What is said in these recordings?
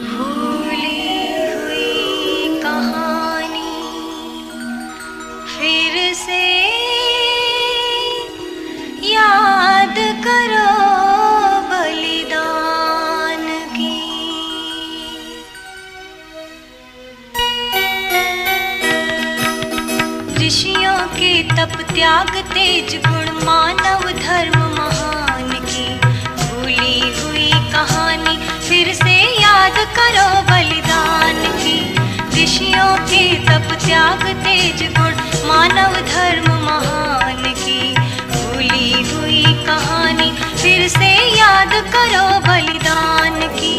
भूली हुई कहानी फिर से याद करो बलिदान की। ऋषियों के तप त्याग तेज गुण मानव धर्म महान की। भूली हुई कहानी फिर से याद करो बलिदान की। ऋषियों के तप त्याग तेज गुण मानव धर्म महान की। भूली हुई कहानी फिर से याद करो बलिदान की।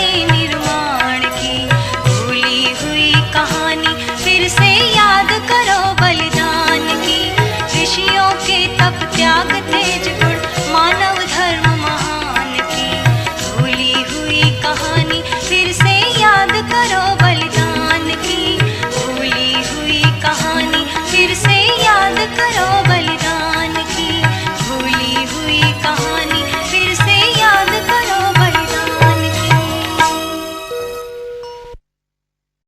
के निर्माण की भूली हुई कहानी फिर से याद करो बलिदान की। ऋषियों के तप त्याग तेज गुण मानव धर्म महान की भूली हुई कहानी फिर से याद करो बलिदान की भूली हुई कहानी फिर से याद करो